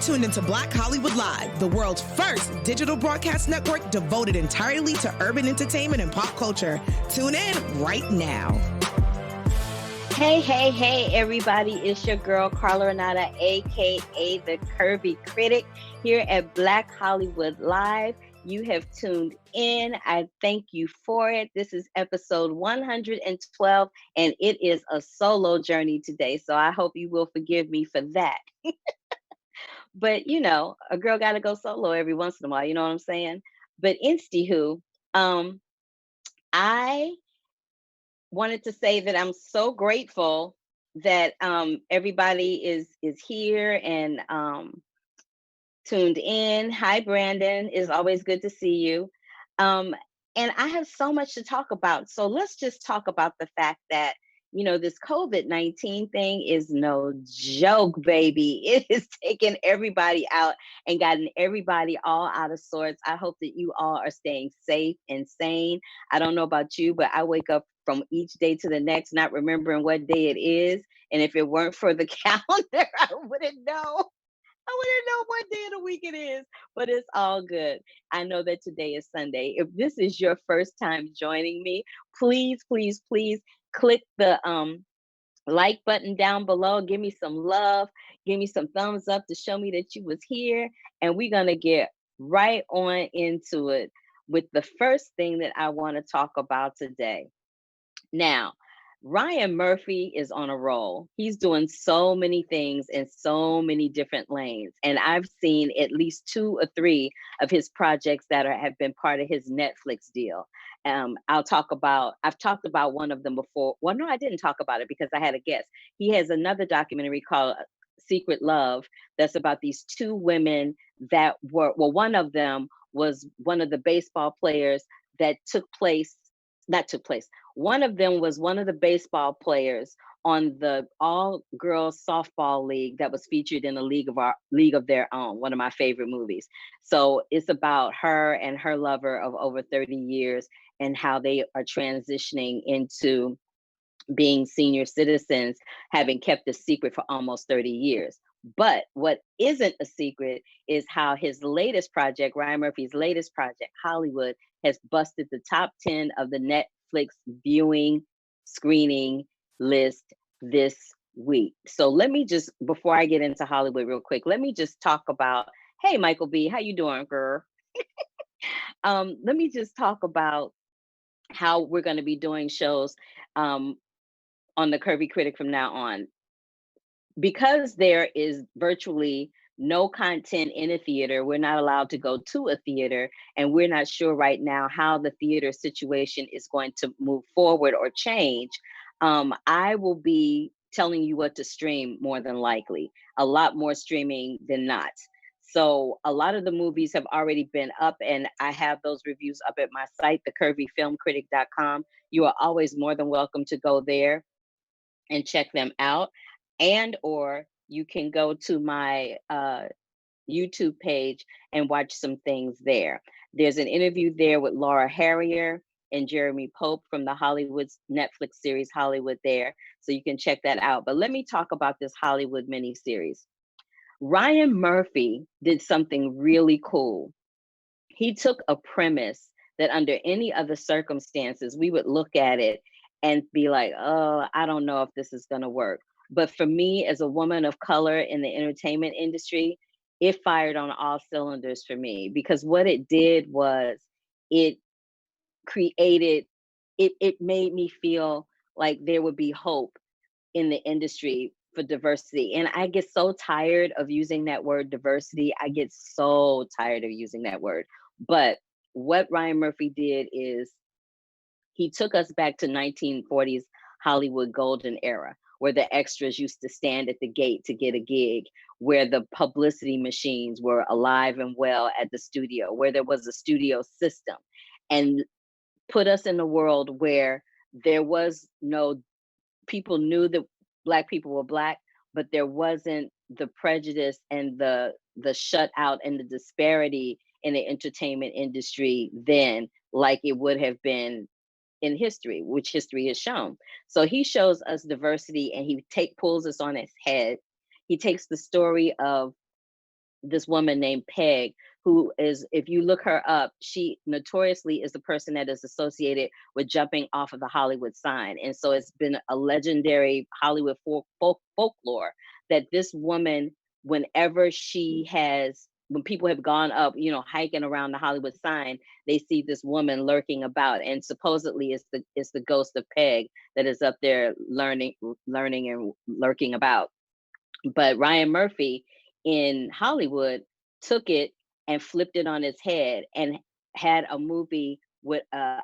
tuned into Black Hollywood Live, the world's first digital broadcast network devoted entirely to urban entertainment and pop culture. Tune in right now. Hey, everybody. It's your girl, Carla Renata, a.k.a. the Curvy Critic, here at Black Hollywood Live. You have tuned in. I thank you for it. This is episode 112, and it is a solo journey today, so I hope you will forgive me for that. But, you know, a girl got to go solo every once in a while, you know what I'm saying? But instihoo, I wanted to say that I'm so grateful that everybody is here and tuned in. Hi, Brandon. It's always good to see you. And I have so much to talk about. So let's just talk about the fact that, you know, this COVID-19 thing is no joke, baby. It has taken everybody out and gotten everybody all out of sorts. I hope that you all are staying safe and sane. I don't know about you, but I wake up from each day to the next, not remembering what day it is. And if it weren't for the calendar, I wouldn't know. I wouldn't know what day of the week it is, but it's all good. I know that today is Sunday. If this is your first time joining me, please click the like button down below. Give me some love. Give me some thumbs up to show me that you was here. And we're going to get right on into it with the first thing that I want to talk about today. Now, Ryan Murphy is on a roll. He's doing so many things in so many different lanes. And I've seen at least 2 or 3 of his projects that have been part of his Netflix deal. I've talked about one of them before. Well, no, I didn't talk about it because I had a guest. He has another documentary called Secret Love that's about these 2 women that were, well, one of them was one of the baseball players that one of them was one of the baseball players on the all-girls softball league that was featured in a League of Their Own, one of my favorite movies. So it's about her and her lover of over 30 years and how they are transitioning into being senior citizens, having kept a secret for almost 30 years. But what isn't a secret is how his latest project, Ryan Murphy's latest project, Hollywood, has busted the top 10 of the Netflix viewing screening list this week. So let me just, before I get into Hollywood real quick, let me just talk about, hey, Michael B., how you doing, girl? Let me just talk about how we're going to be doing shows on the Curvy Critic from now on. Because there is virtually no content in a theater, we're not allowed to go to a theater, and we're not sure right now how the theater situation is going to move forward or change. I will be telling you what to stream more than likely, a lot more streaming than not. So a lot of the movies have already been up, and I have those reviews up at my site, thecurvyfilmcritic.com. You are always more than welcome to go there and check them out. And or you can go to my YouTube page and watch some things there. There's an interview there with Laura Harrier and Jeremy Pope from the Hollywood's Netflix series Hollywood there. So you can check that out. But let me talk about this Hollywood miniseries. Ryan Murphy did something really cool. He took a premise that under any other circumstances, we would look at it and be like, oh, I don't know if this is going to work. But for me, as a woman of color in the entertainment industry, it fired on all cylinders for me, because what it did was it made me feel like there would be hope in the industry for diversity. And I get so tired of using that word diversity. I get so tired of using that word. But what Ryan Murphy did is he took us back to 1940s Hollywood golden era, where the extras used to stand at the gate to get a gig, where the publicity machines were alive and well at the studio, where there was a studio system, and put us in a world where there was no, people knew that Black people were Black, but there wasn't the prejudice and the shutout and the disparity in the entertainment industry then, like it would have been in history, which history has shown. So he shows us diversity, and he pulls us on its head. He takes the story of this woman named Peg, who is, if you look her up, she notoriously is the person that is associated with jumping off of the Hollywood sign. And so it's been a legendary Hollywood folklore that this woman, whenever she has, when people have gone up, you know, hiking around the Hollywood sign, they see this woman lurking about, and supposedly it's the ghost of Peg that is up there learning and lurking about. But Ryan Murphy in Hollywood took it and flipped it on its head and had a movie with a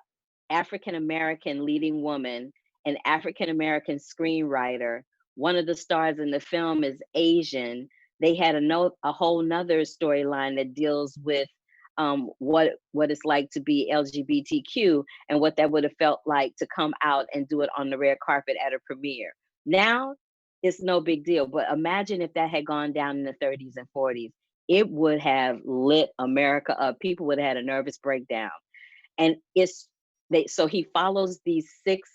African American leading woman, an African American screenwriter. One of the stars in the film is Asian. They had a whole nother storyline that deals with what it's like to be LGBTQ and what that would have felt like to come out and do it on the red carpet at a premiere. Now it's no big deal, but imagine if that had gone down in the 30s and 40s. It would have lit America up. People would have had a nervous breakdown. And so he follows these 6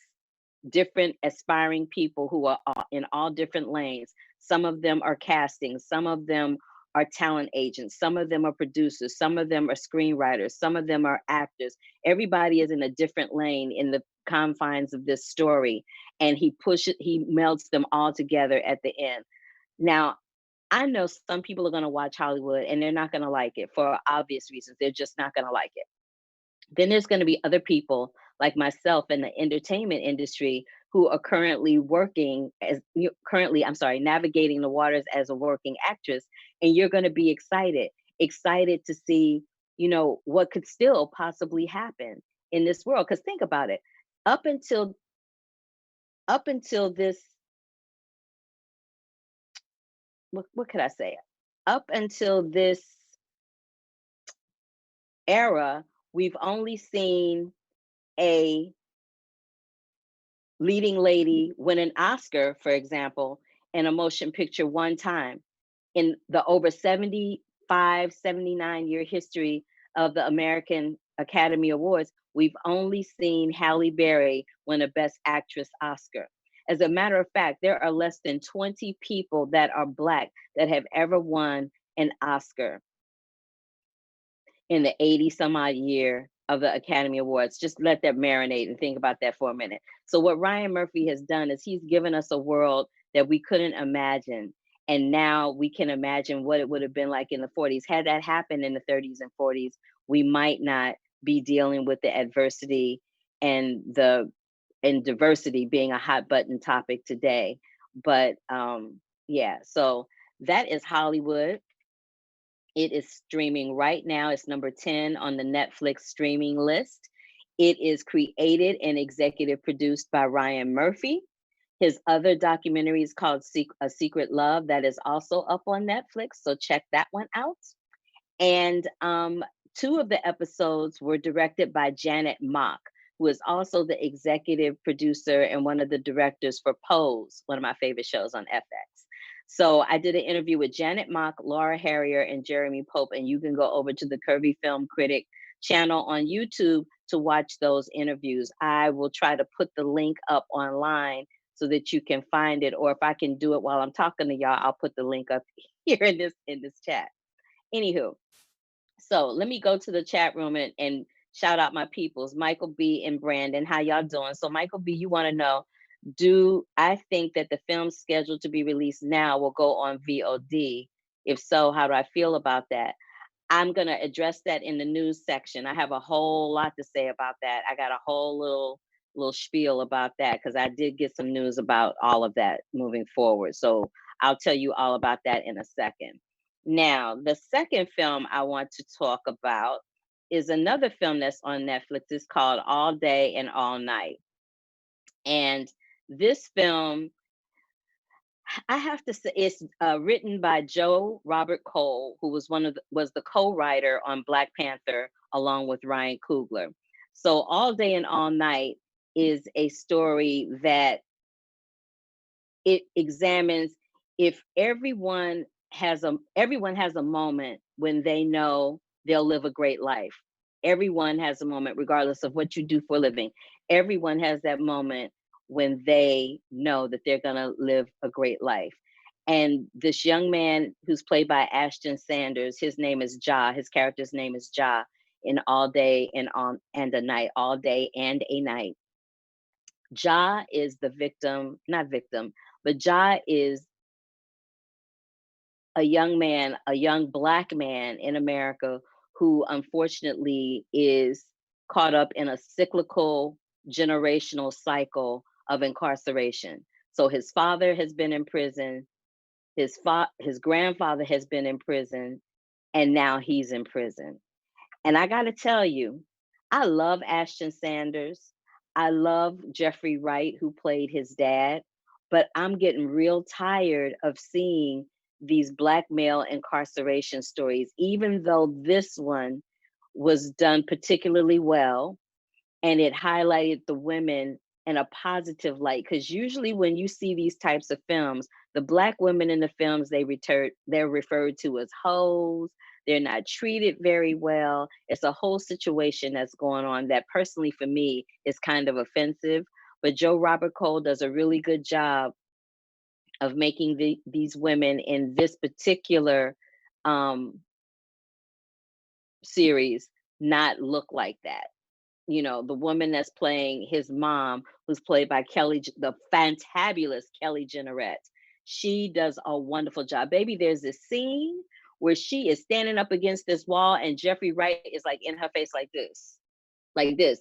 different aspiring people who are in all different lanes. Some of them are casting, some of them are talent agents, some of them are producers, some of them are screenwriters, some of them are actors. Everybody is in a different lane in the confines of this story, and he melts them all together at the end. Now, I know some people are going to watch Hollywood and they're not going to like it for obvious reasons. They're just not going to like it. Then there's going to be other people like myself in the entertainment industry who are navigating the waters as a working actress, and you're going to be excited to see, you know, what could still possibly happen in this world. Because think about it, up until this, what could I say? Up until this era, we've only seen a leading lady win an Oscar, for example, in a motion picture one time. In the over 75, 79-year history of the American Academy Awards, we've only seen Halle Berry win a Best Actress Oscar. As a matter of fact, there are less than 20 people that are Black that have ever won an Oscar in the 80 some odd year of the Academy Awards. Just let that marinate and think about that for a minute. So what Ryan Murphy has done is he's given us a world that we couldn't imagine. And now we can imagine what it would have been like in the 40s. Had that happened in the 30s and 40s, we might not be dealing with the adversity and diversity being a hot button topic today. But yeah, so that is Hollywood. It is streaming right now. It's number 10 on the Netflix streaming list. It is created and executive produced by Ryan Murphy. His other documentary is called A Secret Love, that is also up on Netflix, so check that one out. And 2 of the episodes were directed by Janet Mock, who is also the executive producer and one of the directors for Pose, one of my favorite shows on FX. So I did an interview with Janet Mock, Laura Harrier, and Jeremy Pope, and you can go over to the Curvy Film Critic channel on YouTube to watch those interviews. I will try to put the link up online so that you can find it, or if I can do it while I'm talking to y'all, I'll put the link up here in this chat. Anywho, so let me go to the chat room and shout out my peoples, Michael B and Brandon. How y'all doing? So Michael B, you want to know, do I think that the film scheduled to be released now will go on VOD? If so, how do I feel about that? I'm going to address that in the news section. I have a whole lot to say about that. I got a whole little spiel about that because I did get some news about all of that moving forward. So I'll tell you all about that in a second. Now, the second film I want to talk about is another film that's on Netflix. It's called All Day and All Night. And this film, I have to say, it's written by Joe Robert Cole, who was was the co-writer on Black Panther, along with Ryan Coogler. So All Day and All Night is a story that it examines if everyone has a moment when they know they'll live a great life. Everyone has a moment, regardless of what you do for a living. Everyone has that moment when they know that they're going to live a great life. And this young man who's played by Ashton Sanders, his name is Ja. His character's name is Ja in All Day and a Night, All Day and a Night. Ja is the victim, not victim, but Ja is a young man, a young Black man in America who unfortunately is caught up in a cyclical generational cycle of incarceration. So his father has been in prison, his grandfather has been in prison, and now he's in prison. And I got to tell you, I love Ashton Sanders. I love Jeffrey Wright, who played his dad, but I'm getting real tired of seeing these Black male incarceration stories, even though this one was done particularly well and it highlighted the women in a positive light. Because usually when you see these types of films, the Black women in the films, they're referred to as hoes. They're not treated very well. It's a whole situation that's going on that personally for me is kind of offensive. But Joe Robert Cole does a really good job of making these women in this particular um, series not look like that. You know, the woman that's playing his mom, who's played by the fantabulous Kelly Jeanneret, she does a wonderful job. Baby, there's this scene where she is standing up against this wall and Jeffrey Wright is like in her face like this,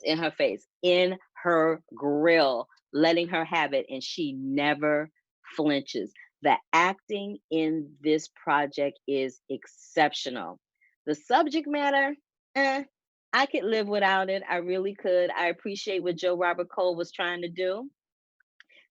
in her face, in her grill, letting her have it, and she never flinches. The acting in this project is exceptional. The subject matter, I could live without it. I really could. I appreciate what Joe Robert Cole was trying to do.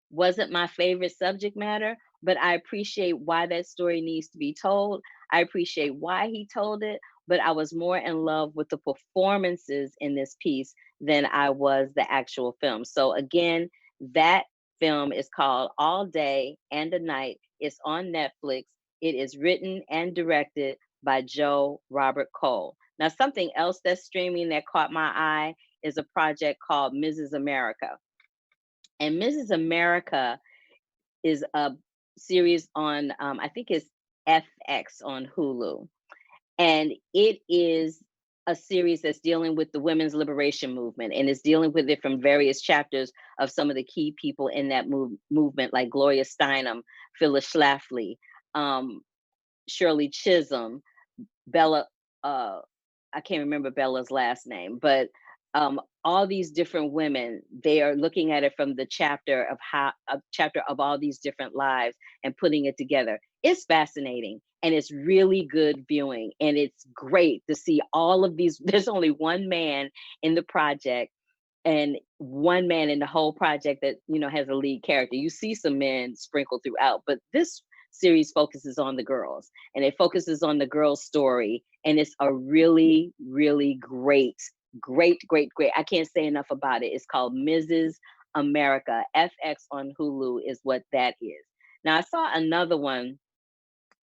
Wasn't my favorite subject matter, but I appreciate why that story needs to be told. I appreciate why he told it, but I was more in love with the performances in this piece than I was the actual film. So again, that film is called All Day and a Night. It's on Netflix. It is written and directed by Joe Robert Cole. Now, something else that's streaming that caught my eye is a project called Mrs. America. And Mrs. America is a series on, I think it's FX on Hulu. And it is a series that's dealing with the women's liberation movement and is dealing with it from various chapters of some of the key people in that movement, like Gloria Steinem, Phyllis Schlafly, Shirley Chisholm, Bella, uh, I can't remember Bella's last name, but all these different women, they are looking at it from the chapter of a chapter of all these different lives and putting it together. It's fascinating and it's really good viewing. And it's great to see all of these. There's only one man in the project and one man in the whole project that, you know, has a lead character. You see some men sprinkled throughout, but this series focuses on the girls and it focuses on the girls' story. And it's a really, really great. I can't say enough about it. It's called Mrs. America. FX on Hulu is what that is. Now I saw another one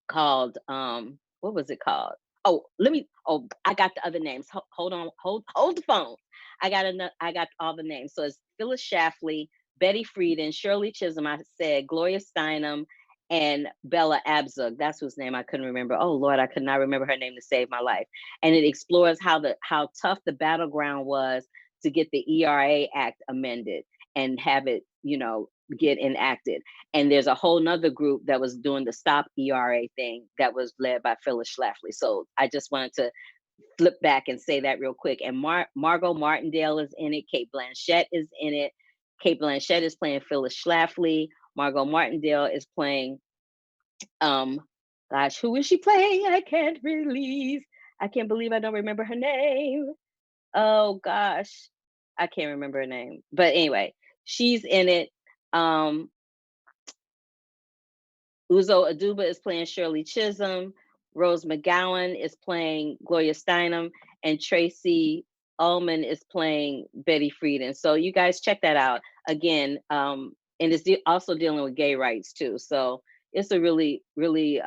called what was it called? I got the other names. Hold on, hold the phone. I got all the names. So it's Phyllis Schlafly, Betty Friedan, Shirley Chisholm, I said, Gloria Steinem, and Bella Abzug. That's whose name I couldn't remember. Oh Lord, I could not remember her name to save my life. And it explores how tough the battleground was to get the ERA Act amended and have it, you know, get enacted. And there's a whole nother group that was doing the Stop ERA thing that was led by Phyllis Schlafly. So I just wanted to flip back and say that real quick. And Margot Martindale is in it. Cate Blanchett is in it. Cate Blanchett is playing Phyllis Schlafly. Margot Martindale is playing, gosh, who is she playing? I can't believe I don't remember her name. Oh gosh, I can't remember her name. But anyway, she's in it. Uzo Aduba is playing Shirley Chisholm. Rose McGowan is playing Gloria Steinem, and Tracy Ullman is playing Betty Friedan. So you guys check that out again. And it's also dealing with gay rights too. So it's a really, really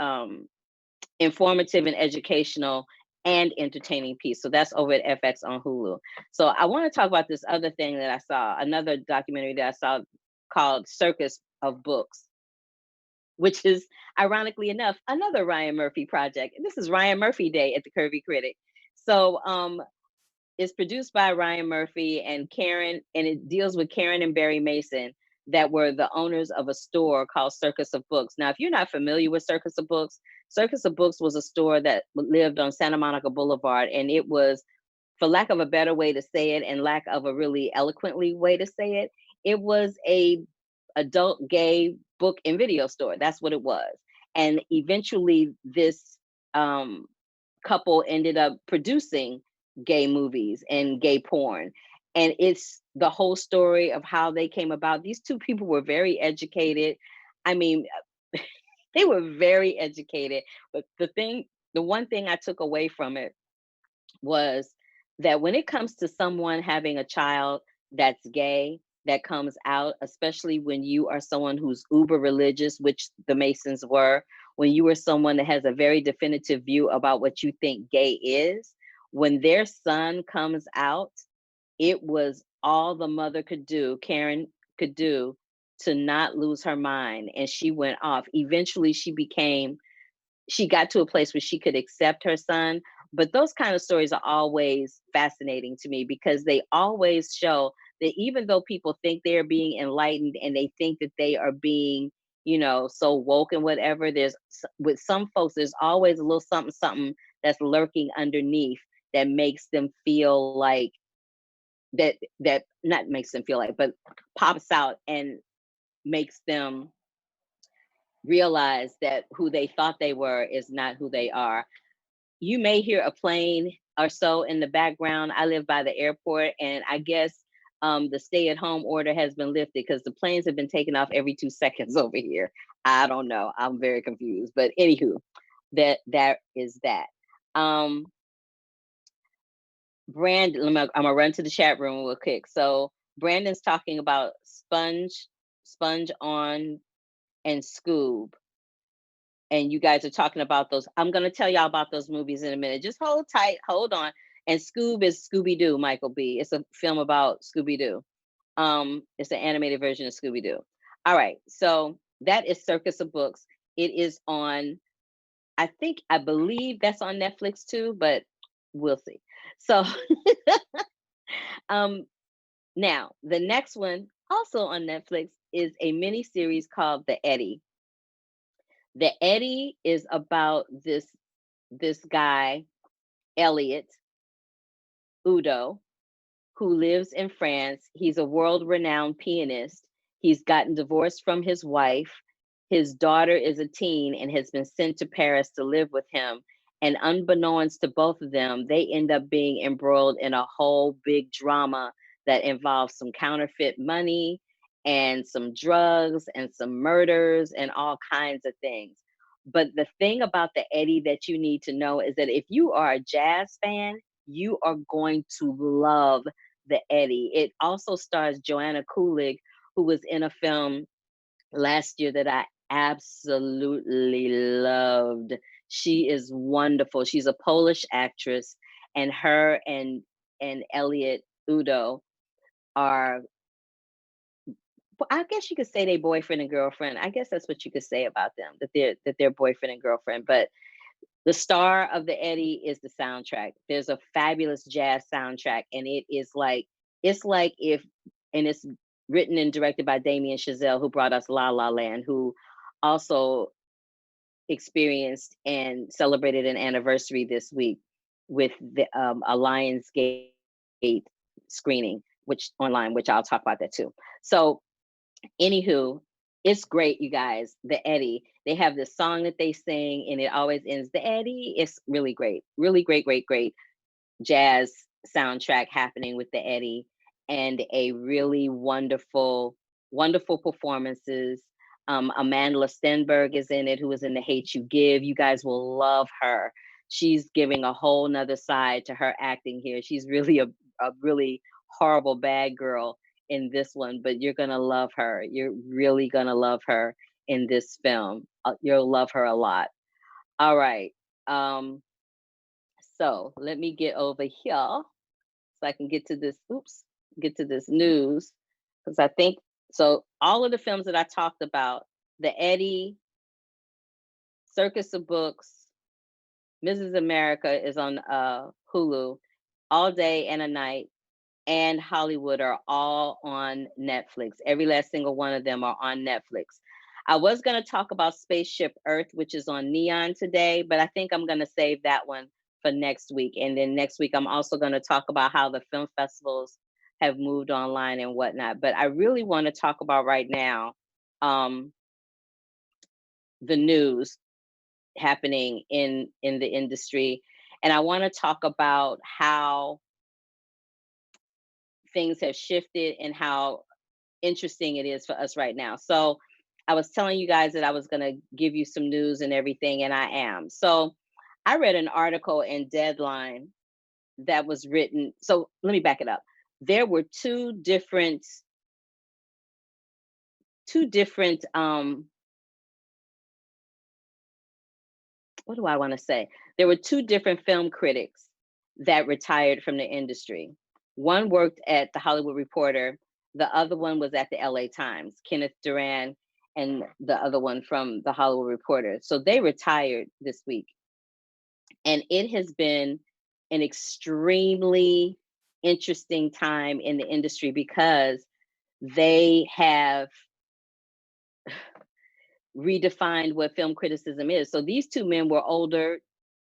informative and educational and entertaining piece. So that's over at FX on Hulu. So I want to talk about this other thing that I saw, another documentary that I saw called Circus of Books. which is ironically enough another Ryan Murphy project. This is Ryan Murphy Day at the Curvy Critic. So it's produced by Ryan Murphy and Karen, and it deals with Karen and Barry Mason, that were the owners of a store called Circus of Books. Now, if you're not familiar with Circus of Books was a store that lived on Santa Monica Boulevard, and it was, for lack of a better way to say it, and lack of a really eloquently way to say it, it was a adult gay book and video store. That's what it was. And eventually, this um, couple ended up producing gay movies and gay porn. And it's the whole story of how they came about. These two people were very educated. I mean, they were very educated. But the one thing I took away from it was that when it comes to someone having a child that's gay, that comes out, especially when you are someone who's uber religious, which the Masons were, when you are someone that has a very definitive view about what you think gay is, when their son comes out, it was all the mother could do, Karen could do, to not lose her mind. And she went off. Eventually, she got to a place where she could accept her son. But those kind of stories are always fascinating to me, because they always show that even though people think they're being enlightened and they think that they are being, so woke and whatever, with some folks, there's always a little something, something that's lurking underneath that makes them feel like that not makes them feel like, but pops out and makes them realize that who they thought they were is not who they are. You may hear a plane or so in the background. I live by the airport, and I guess the stay-at-home order has been lifted because the planes have been taken off every 2 seconds over here. I don't know. I'm very confused. But anywho, that is that. Um, Brandon, I'm gonna run to the chat room real quick. So Brandon's talking about Sponge on, and Scoob, and you guys are talking about those. I'm going to tell y'all about those movies in a minute. Just hold tight, hold on. And Scoob is Scooby Doo, Michael B. It's a film about Scooby Doo. It's an animated version of Scooby Doo. All right, so that is Circus of Books. It is on. I believe that's on Netflix too, but we'll see. So, um, now the next one, also on Netflix, is a mini series called The Eddy. The Eddy is about this guy, Elliot Udo, who lives in France. He's a world-renowned pianist. He's gotten divorced from his wife. His daughter is a teen and has been sent to Paris to live with him. And unbeknownst to both of them, they end up being embroiled in a whole big drama that involves some counterfeit money and some drugs and some murders and all kinds of things. But the thing about the Eddy that you need to know is that if you are a jazz fan, you are going to love the Eddy. It also stars Joanna Kulig, who was in a film last year that I absolutely loved. She is wonderful. She's a Polish actress, and her and Elliot Udo are, I guess you could say, they boyfriend and girlfriend. I guess that's what you could say about them, that they're boyfriend and girlfriend. But the star of the Eddy is the soundtrack. There's a fabulous jazz soundtrack, and it's like if, and it's written and directed by Damien Chazelle, who brought us La La Land, who also experienced and celebrated an anniversary this week with the a Lionsgate screening, which online, which I'll talk about that too. So, anywho, it's great, you guys. The Eddy, they have this song that they sing, and it always ends the Eddy. It's really great, really great jazz soundtrack happening with the Eddy, and a really wonderful performances. Amanda Stenberg is in it, who is in The Hate You Give. You guys will love her. She's giving a whole nother side to her acting here. She's really a really horrible bad girl in this one, but you're gonna love her. You're really gonna love her in this film. You'll love her a lot. All right. Um, so let me get over here so I can get to this. Oops, get to this news, because I think so. All of the films that I talked about, the Eddy, Circus of Books, Mrs. America is on Hulu, All Day and a Night, and Hollywood are all on Netflix. Every last single one of them are on Netflix. I was going to talk about Spaceship Earth, which is on Neon today, but I think I'm going to save that one for next week. And then next week, I'm also going to talk about how the film festivals have moved online and whatnot. But I really want to talk about right now the news happening in the industry, and I want to talk about how things have shifted and how interesting it is for us right now. So I was telling you guys that I was going to give you some news and everything, and I am. So I read an article in Deadline that was written. So let me back it up. There were two different what do I want to say? There were two different film critics that retired from the industry. One worked at the Hollywood Reporter, the other one was at the LA Times, Kenneth Duran, and the other one from the Hollywood Reporter. So they retired this week. And it has been an extremely interesting time in the industry because they have redefined what film criticism is. So these two men were older,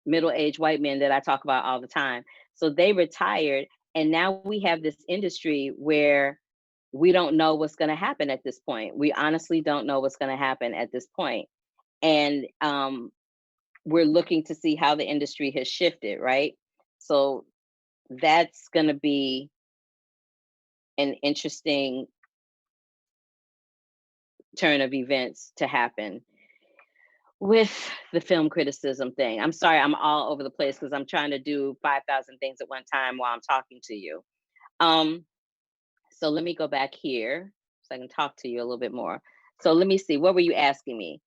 middle-aged white men that I talk about all the time. So they retired, and now we have this industry where we don't know what's going to happen at this point. We honestly don't know what's going to happen at this point. And we're looking to see how the industry has shifted, right? So that's going to be an interesting turn of events to happen with the film criticism thing. I'm sorry, I'm all over the place because I'm trying to do 5,000 things at one time while I'm talking to you. So let me go back here so I can talk to you a little bit more. So let me see, what were you asking me?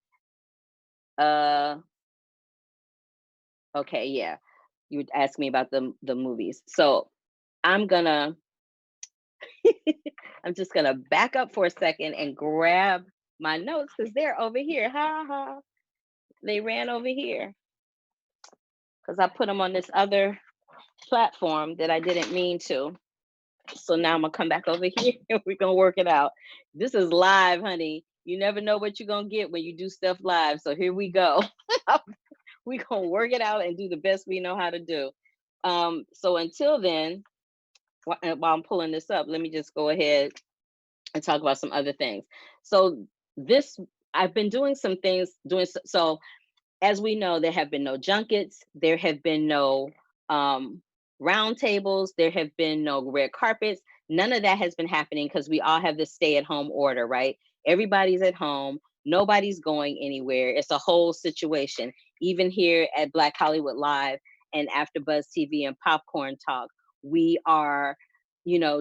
Okay, yeah. You would ask me about the movies. So I'm gonna I'm just gonna back up for a second and grab my notes because they're over here. Ha ha. They ran over here because I put them on this other platform that I didn't mean to. So now I'm gonna come back over here and we're gonna work it out. This is live, honey. You never know what you're gonna get when you do stuff live. So here we go. We're gonna work it out and do the best we know how to do. So until then, while I'm pulling this up, let me just go ahead and talk about some other things. So this, I've been doing some things, so as we know, there have been no junkets, there have been no roundtables, there have been no red carpets. None of that has been happening because we all have this stay-at-home order, right? Everybody's at home, nobody's going anywhere. It's a whole situation. Even here at Black Hollywood Live and After Buzz TV and Popcorn Talk, we are,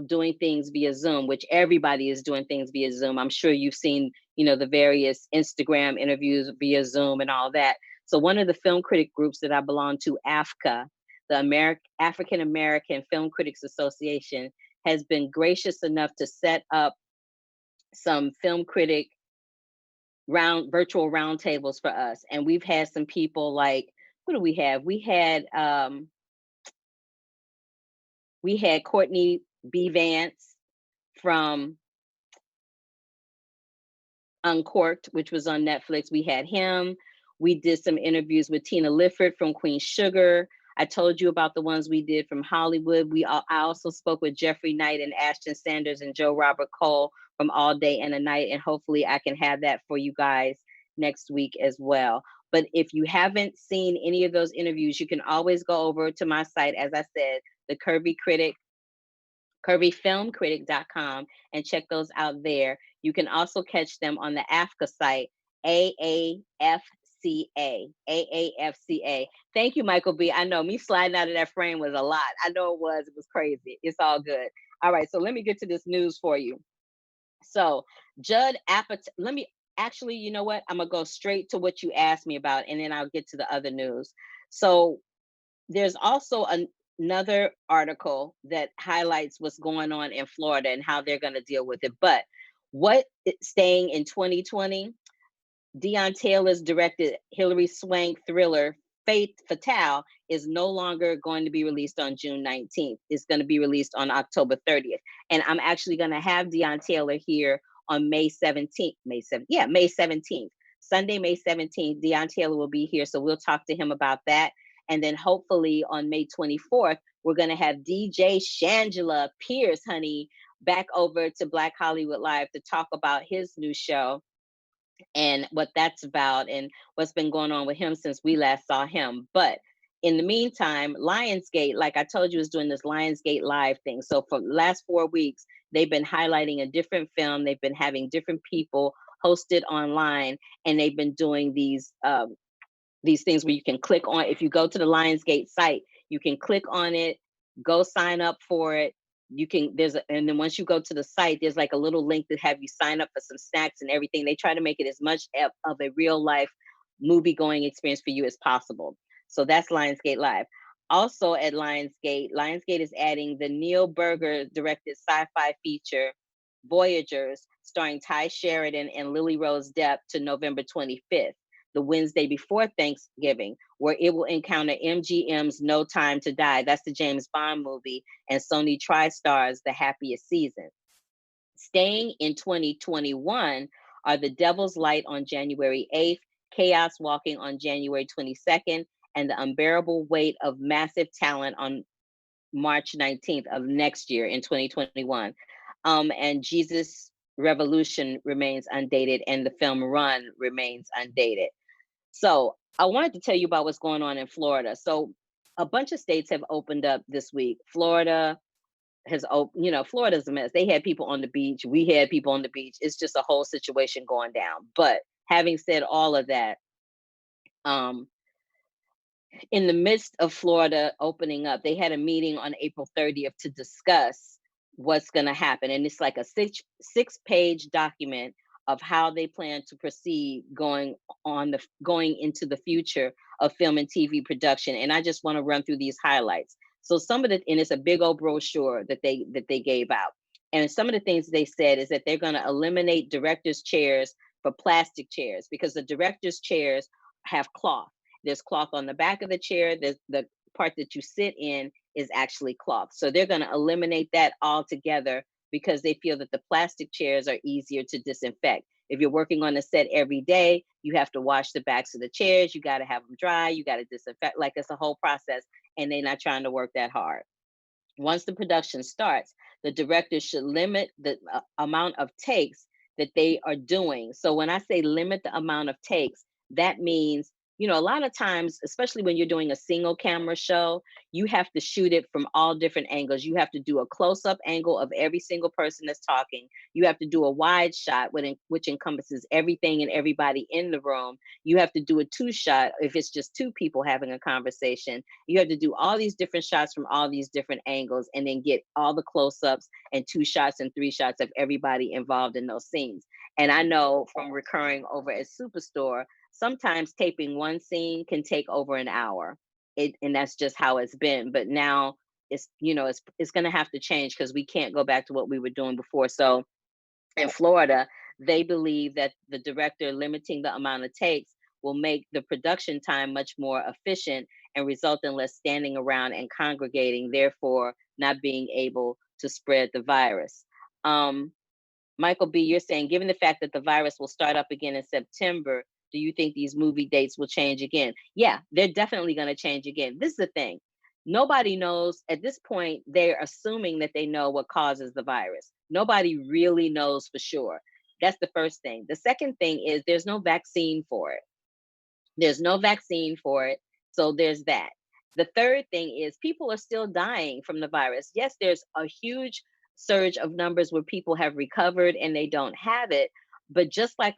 doing things via Zoom, which everybody is doing things via Zoom. I'm sure you've seen, the various Instagram interviews via Zoom and all that. So one of the film critic groups that I belong to, AFCA, the African American Film Critics Association, has been gracious enough to set up some film critic virtual roundtables for us. And we've had some people like, what do we have? We had Courtney B. Vance from Uncorked, which was on Netflix. We had him. We did some interviews with Tina Lifford from Queen Sugar. I told you about the ones we did from Hollywood. I also spoke with Jeffrey Knight and Ashton Sanders and Joe Robert Cole from All Day and a Night, and hopefully I can have that for you guys next week as well. But if you haven't seen any of those interviews, you can always go over to my site, as I said, the Curvy Critic, curvyfilmcritic.com, and check those out there. You can also catch them on the AFCA site, AAFCA. Thank you, Michael B. I know me sliding out of that frame was a lot. I know it was. It was crazy. It's all good. All right, so let me get to this news for you. So Judd Apatow, actually, you know what? I'm going to go straight to what you asked me about, and then I'll get to the other news. So there's also another article that highlights what's going on in Florida and how they're going to deal with it. But staying in 2020, Deion Taylor's directed Hilary Swank thriller Fate Fatale is no longer going to be released on June 19th. It's going to be released on October 30th. And I'm actually going to have Deion Taylor here on May 17th. May 17th. Sunday, May 17th, Deion Taylor will be here. So we'll talk to him about that. And then hopefully on May 24th, we're going to have DJ Shangela Pierce, honey, back over to Black Hollywood Live to talk about his new show and what that's about and what's been going on with him since we last saw him. But in the meantime, Lionsgate, like I told you, is doing this Lionsgate Live thing. So for the last 4 weeks, they've been highlighting a different film. They've been having different people hosted online, and they've been doing these things where you can click on. If you go to the Lionsgate site, you can click on it, go sign up for it. You can and then once you go to the site, there's like a little link to have you sign up for some snacks and everything. They try to make it as much of a real life movie going experience for you as possible. So that's Lionsgate Live. Also at Lionsgate is adding the Neil Berger directed sci-fi feature Voyagers, starring Ty Sheridan and Lily Rose Depp, to November 25th, the Wednesday before Thanksgiving, where it will encounter MGM's No Time to Die. That's the James Bond movie, and Sony TriStar's The Happiest Season. Staying in 2021 are The Devil's Light on January 8th, Chaos Walking on January 22nd, and The Unbearable Weight of Massive Talent on March 19th of next year in 2021. And Jesus Revolution remains undated, and the film Run remains undated. So I wanted to tell you about what's going on in Florida. So a bunch of states have opened up this week. Florida has opened, Florida's a mess. They had people on the beach. We had people on the beach. It's just a whole situation going down. But having said all of that, in the midst of Florida opening up, they had a meeting on April 30th to discuss what's going to happen. And it's like a six-page document of how they plan to proceed going into the future of film and TV production. And I just want to run through these highlights. So and it's a big old brochure that they gave out. And some of the things they said is that they're going to eliminate directors' chairs for plastic chairs, because the directors' chairs have cloth. There's cloth on the back of the chair. There's the part that you sit in is actually cloth. So they're going to eliminate that altogether, because they feel that the plastic chairs are easier to disinfect. If you're working on a set every day, you have to wash the backs of the chairs. You got to have them dry. You got to disinfect. Like, it's a whole process, and they're not trying to work that hard. Once the production starts, the directors should limit the amount of takes that they are doing. So when I say limit the amount of takes, that means, a lot of times, especially when you're doing a single camera show, you have to shoot it from all different angles. You have to do a close-up angle of every single person that's talking. You have to do a wide shot, which encompasses everything and everybody in the room. You have to do a 2-shot if it's just 2 people having a conversation. You have to do all these different shots from all these different angles, and then get all the close-ups and 2 shots and 3 shots of everybody involved in those scenes. And I know from recurring over at Superstore, sometimes taping one scene can take over an hour. And that's just how it's been. But now it's going to have to change, because we can't go back to what we were doing before. So in Florida, they believe that the director limiting the amount of takes will make the production time much more efficient and result in less standing around and congregating, therefore not being able to spread the virus. Michael B., you're saying, given the fact that the virus will start up again in September, do you think these movie dates will change again? Yeah, they're definitely going to change again. This is the thing. Nobody knows at this point. They're assuming that they know what causes the virus. Nobody really knows for sure. That's the first thing. The second thing is there's no vaccine for it. There's no vaccine for it. So there's that. The third thing is people are still dying from the virus. Yes, there's a huge surge of numbers where people have recovered and they don't have it. But just like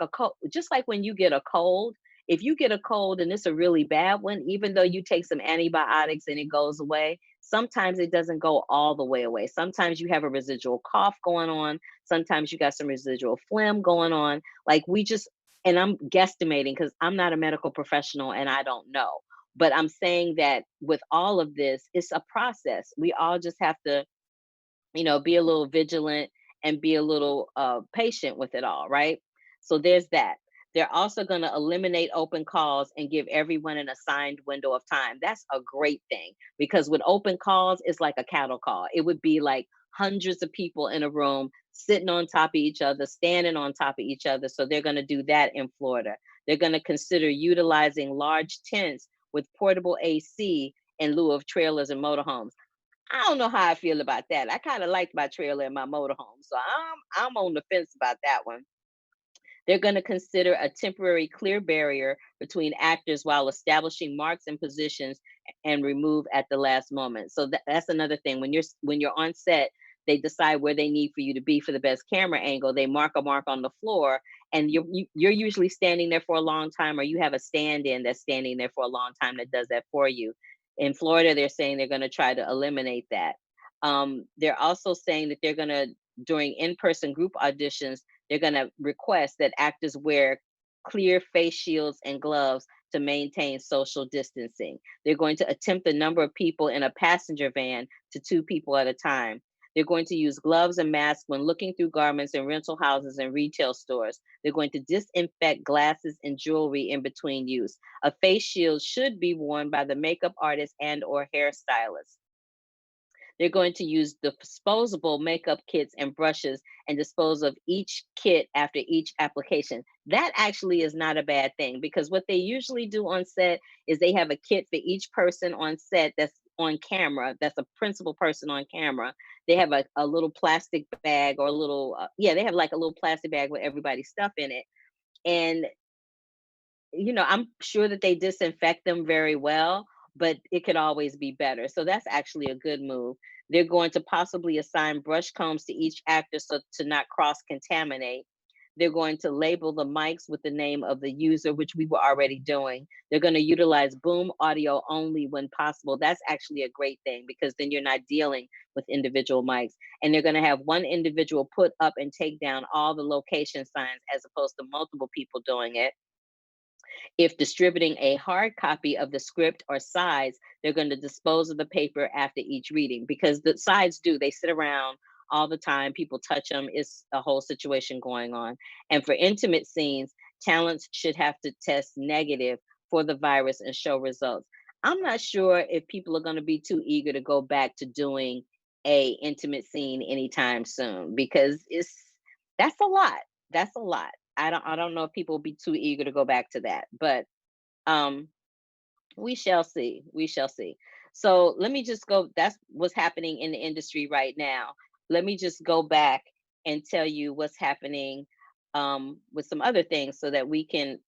when you get a cold, if you get a cold and it's a really bad one, even though you take some antibiotics and it goes away, sometimes it doesn't go all the way away. Sometimes you have a residual cough going on. Sometimes you got some residual phlegm going on. And I'm guesstimating because I'm not a medical professional and I don't know. But I'm saying that with all of this, it's a process. We all just have to, be a little vigilant and be a little patient with it all, right? So there's that. They're also going to eliminate open calls and give everyone an assigned window of time. That's a great thing because with open calls, it's like a cattle call. It would be like hundreds of people in a room sitting on top of each other, standing on top of each other. So they're going to do that in Florida. They're going to consider utilizing large tents with portable AC in lieu of trailers and motorhomes. I don't know how I feel about that. I kind of liked my trailer and my motorhome, so I'm on the fence about that one. They're going to consider a temporary clear barrier between actors while establishing marks and positions and remove at the last moment. So that's another thing. When you're on set, they decide where they need for you to be for the best camera angle. They mark a mark on the floor, and you're usually standing there for a long time, or you have a stand-in that's standing there for a long time that does that for you. In Florida, they're saying they're going to try to eliminate that. They're also saying that they're going to, during in-person group auditions, they're going to request that actors wear clear face shields and gloves to maintain social distancing. They're going to attempt the number of people in a passenger van to 2 people at a time. They're going to use gloves and masks when looking through garments in rental houses and retail stores. They're going to disinfect glasses and jewelry in between use. A face shield should be worn by the makeup artist and or hairstylist. They're going to use disposable makeup kits and brushes and dispose of each kit after each application. That actually is not a bad thing because what they usually do on set is they have a kit for each person on set that's on camera, that's a principal person on camera. They have a little plastic bag or a little, yeah, they have like a little plastic bag with everybody's stuff in it. And I'm sure that they disinfect them very well, but it could always be better. So that's actually a good move. They're going to possibly assign brush combs to each actor so to not cross contaminate. They're going to label the mics with the name of the user, which we were already doing. They're going to utilize boom audio only when possible. That's actually a great thing because then you're not dealing with individual mics. And they're going to have one individual put up and take down all the location signs as opposed to multiple people doing it. If distributing a hard copy of the script or sides, they're going to dispose of the paper after each reading because the sides they sit around all the time. People touch them. It's a whole situation going on. And for intimate scenes, talents should have to test negative for the virus and show results. I'm not sure if people are going to be too eager to go back to doing a intimate scene anytime soon because that's a lot. That's a lot. I don't know if people will be too eager to go back to that, but um we shall see. We shall see. So let me just go. That's what's happening in the industry right now. Let me just go back and tell you what's happening with some other things so that we can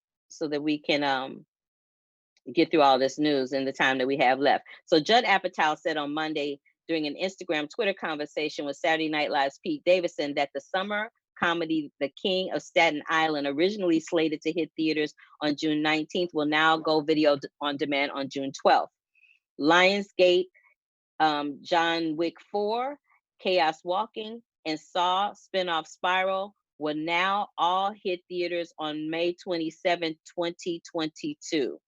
get through all this news in the time that we have left. So Judd Apatow said on Monday during an Instagram Twitter conversation with Saturday Night Live's Pete Davidson that the summer comedy The King of Staten Island, originally slated to hit theaters on June 19th, will now go video on demand on June 12th. Lionsgate, John Wick 4, Chaos Walking, and Saw spinoff Spiral will now all hit theaters on May 27th, 2022.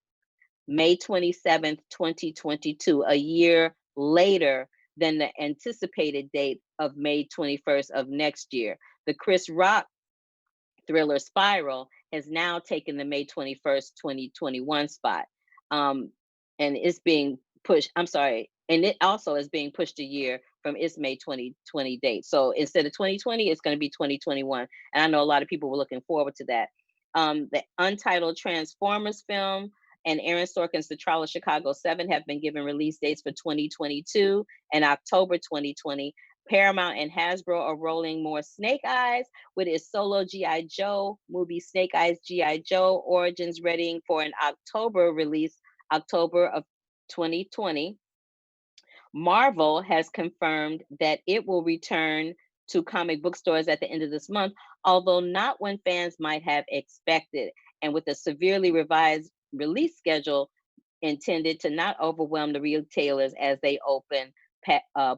May 27th, 2022, a year later than the anticipated date of May 21st of next year. The Chris Rock thriller Spiral has now taken the May 21st, 2021 spot. Um, and it's being pushed, I'm sorry, and it also is being pushed a year from its May 2020 date. So instead of 2020, it's going to be 2021. And I know a lot of people were looking forward to that. The Untitled Transformers film and Aaron Sorkin's The Trial of Chicago 7 have been given release dates for 2022 and October 2020. Paramount and Hasbro are rolling more Snake Eyes with its solo G.I. Joe movie Snake Eyes G.I. Joe Origins, readying for an October release, October of 2020. Marvel has confirmed that it will return to comic book stores at the end of this month, although not when fans might have expected, and with a severely revised release schedule intended to not overwhelm the retailers as they open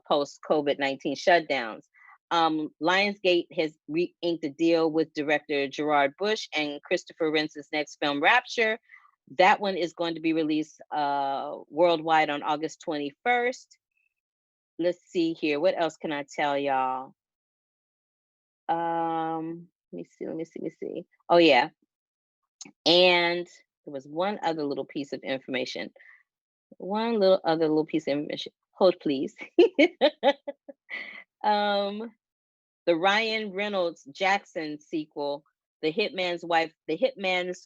post COVID-19 shutdowns. Lionsgate has inked a deal with director Gerard Bush and Christopher Rentz's next film, Rapture. That one is going to be released worldwide on August 21st. Let's see here. What else can I tell y'all? Let me see. Oh, yeah. And there was one other little piece of information. One little other little piece of information. Hold, please. um, the Ryan Reynolds Jackson sequel, The Hitman's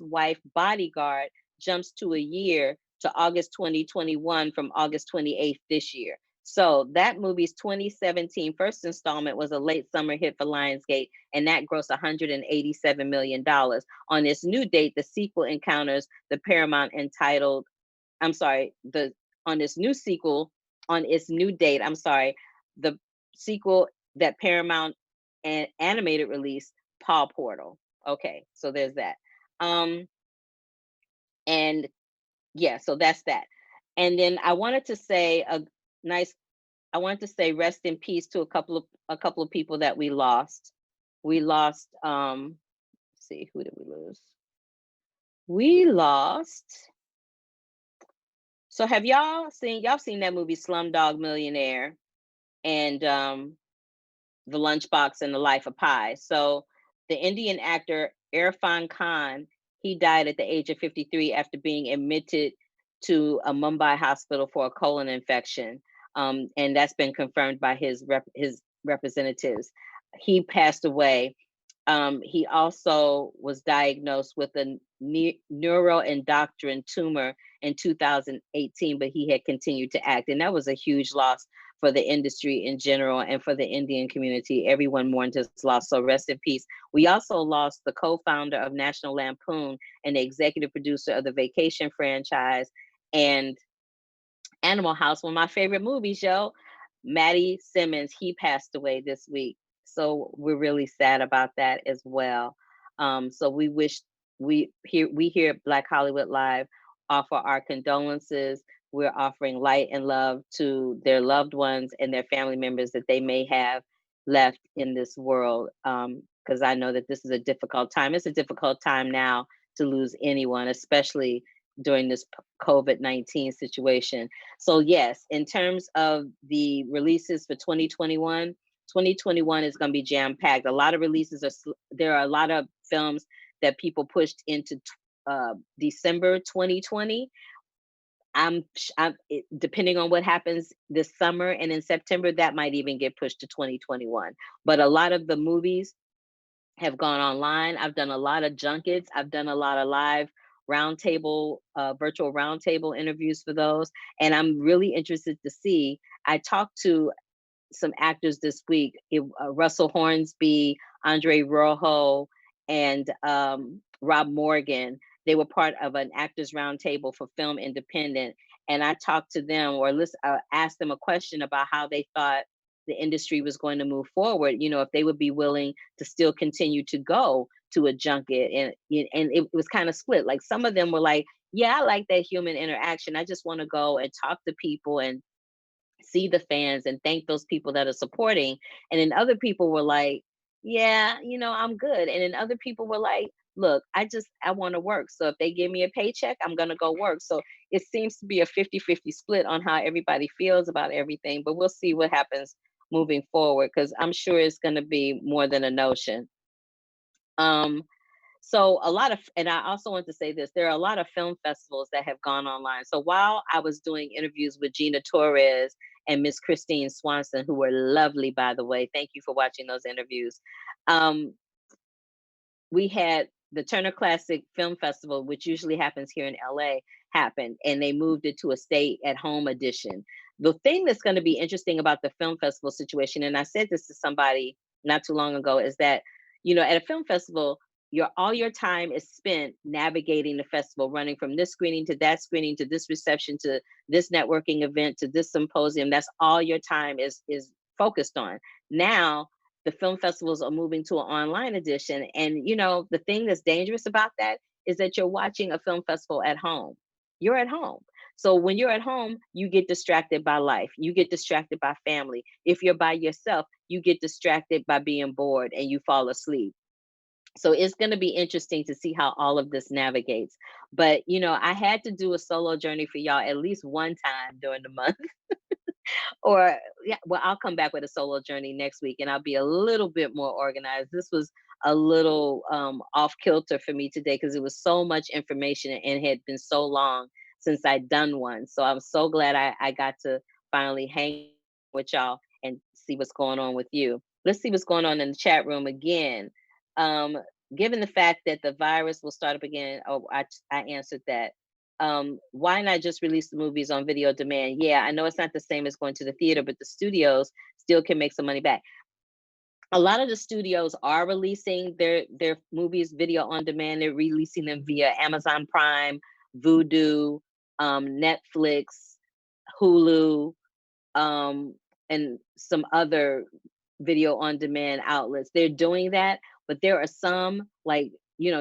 Wife Bodyguard, jumps to a year to August 2021 from August 28th this year. So that movie's 2017 first installment was a late summer hit for Lionsgate, and that grossed $187 million. On its new date, the sequel encounters the Paramount entitled, I'm sorry, the on its new sequel, on its new date, I'm sorry, the sequel that Paramount and animated release, Paw Portal. Okay, so there's that. Um, and yeah, so that's that. And then nice I wanted to say rest in peace to a couple of people that we lost. We lost let's see, who did we lose? We lost. So have y'all seen that movie Slumdog Millionaire and The Lunchbox and the Life of Pi? So the Indian actor Irfan Khan, he died at the age of 53 after being admitted to a Mumbai hospital for a colon infection. And that's been confirmed by his representatives. He passed away. He also was diagnosed with a neuroendocrine tumor in 2018, but he had continued to act. And that was a huge loss for the industry in general and for the Indian community. Everyone mourned his loss. So rest in peace. We also lost the co-founder of National Lampoon and the executive producer of the Vacation franchise and Animal House, one of my favorite movies, yo. Maddie Simmons, he passed away this week. So we're really sad about that as well. So we wish we here at Black Hollywood Live offer our condolences. We're offering light and love to their loved ones and their family members that they may have left in this world. Because I know that this is a difficult time. It's a difficult time now to lose anyone, especially during this COVID-19 situation. So yes, in terms of the releases for 2021, 2021 is going to be jam packed. A lot of releases there are a lot of films that people pushed into December 2020. Depending on what happens this summer and in September, that might even get pushed to 2021. But a lot of the movies have gone online. I've done a lot of junkets. I've done a lot of live roundtable, virtual roundtable interviews for those. And I'm really interested to see. I talked to some actors this week, Russell Hornsby, Andre Rojo, and Rob Morgan. They were part of an actors roundtable for Film Independent. And I talked to them asked them a question about how they thought the industry was going to move forward, if they would be willing to still continue to go to a junket. And it was kind of split. Like some of them were like, yeah, I like that human interaction. I just want to go and talk to people and see the fans and thank those people that are supporting. And then other people were like, yeah, I'm good. And then other people were like, look, I want to work. So if they give me a paycheck, I'm going to go work. So it seems to be a 50-50 split on how everybody feels about everything, but we'll see what happens moving forward, because I'm sure it's going to be more than a notion. So and I also want to say this, there are a lot of film festivals that have gone online. So while I was doing interviews with Gina Torres and Miss Christine Swanson, who were lovely, by the way, thank you for watching those interviews. We had the Turner Classic Film Festival, which usually happens here in LA, happened, and they moved it to a stay at home edition. The thing that's going to be interesting about the film festival situation, and I said this to somebody not too long ago, is that, at a film festival, all your time is spent navigating the festival, running from this screening to that screening to this reception to this networking event to this symposium. That's all your time is focused on. Now the film festivals are moving to an online edition. And, the thing that's dangerous about that is that you're watching a film festival at home. You're at home. So when you're at home, you get distracted by life. You get distracted by family. If you're by yourself, you get distracted by being bored and you fall asleep. So it's going to be interesting to see how all of this navigates. But, I had to do a solo journey for y'all at least one time during the month. Or yeah, well, I'll come back with a solo journey next week and I'll be a little bit more organized. This was a little off kilter for me today because it was so much information and had been so long since I'd done one. So I'm so glad I got to finally hang with y'all and see what's going on with you. Let's see what's going on in the chat room again. Um, Given the fact that the virus will start up again, oh, I answered that. Why not just release the movies on video demand? Yeah, I know it's not the same as going to the theater, but the studios still can make some money back. A lot of the studios are releasing their movies video on demand. They're releasing them via Amazon Prime, Vudu, Netflix, Hulu, and some other video on demand outlets. They're doing that, but there are some like,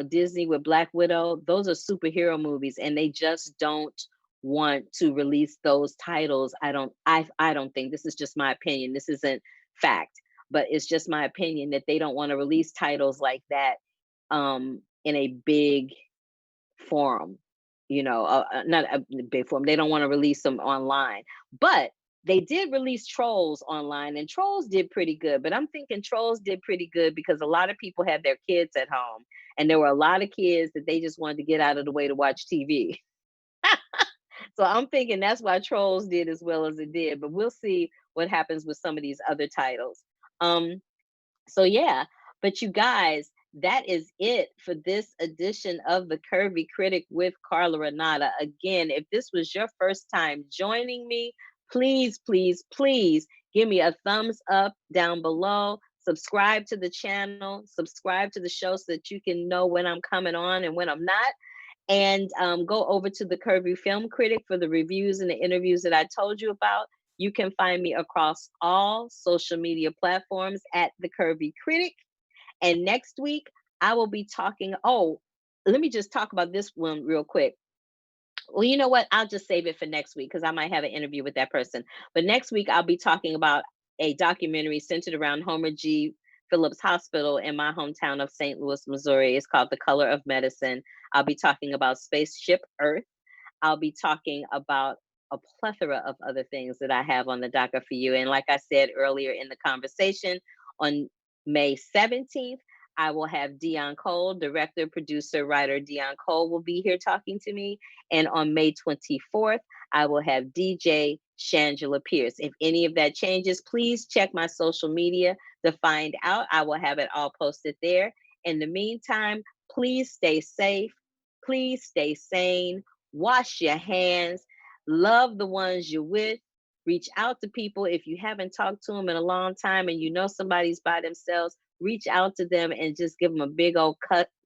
Disney with Black Widow. Those are superhero movies and they just don't want to release those titles. I don't think, this is just my opinion. This isn't fact, but it's just my opinion that they don't want to release titles like that in a big forum, not a big forum. They don't want to release them online, but they did release Trolls online, and Trolls did pretty good. But I'm thinking Trolls did pretty good because a lot of people had their kids at home, and there were a lot of kids that they just wanted to get out of the way to watch TV. So I'm thinking that's why Trolls did as well as it did. But we'll see what happens with some of these other titles. So yeah, but you guys, that is it for this edition of the Curvy Critic with Carla Renata. Again, if this was your first time joining me, please, please, please give me a thumbs up down below. Subscribe to the channel, subscribe to the show so that you can know when I'm coming on and when I'm not. And go over to the Curvy Film Critic for the reviews and the interviews that I told you about. You can find me across all social media platforms at the Curvy Critic. And next week, I will be talking. Oh, let me just talk about this one real quick. Well, you know what? I'll just save it for next week because I might have an interview with that person. But next week, I'll be talking about a documentary centered around Homer G. Phillips Hospital in my hometown of St. Louis, Missouri. It's called The Color of Medicine. I'll be talking about Spaceship Earth. I'll be talking about a plethora of other things that I have on the docket for you. And like I said earlier in the conversation, on May 17th, I will have Dion Cole, director, producer, writer Dion Cole will be here talking to me. And on May 24th, I will have DJ Shangela Pierce. If any of that changes, please check my social media to find out. I will have it all posted there. In the meantime, please stay safe. Please stay sane. Wash your hands. Love the ones you're with. Reach out to people. If you haven't talked to them in a long time and you know somebody's by themselves, reach out to them and just give them a big old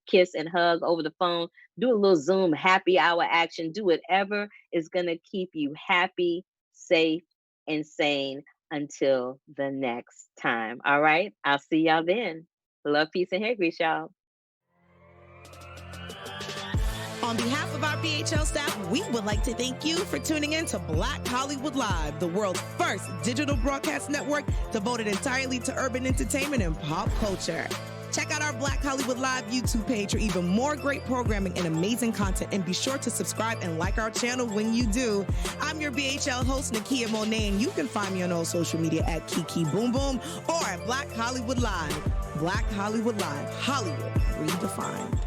kiss and hug over the phone. Do a little Zoom happy hour action. Do whatever is going to keep you happy, safe, and sane until the next time. All right. I'll see y'all then. Love, peace, and hair grease, y'all. On behalf of our BHL staff, we would like to thank you for tuning in to Black Hollywood Live, the world's first digital broadcast network devoted entirely to urban entertainment and pop culture. Check out our Black Hollywood Live YouTube page for even more great programming and amazing content, and be sure to subscribe and like our channel when you do. I'm your BHL host, Nakia Monet, and you can find me on all social media at Kiki Boom Boom or at Black Hollywood Live. Black Hollywood Live, Hollywood redefined.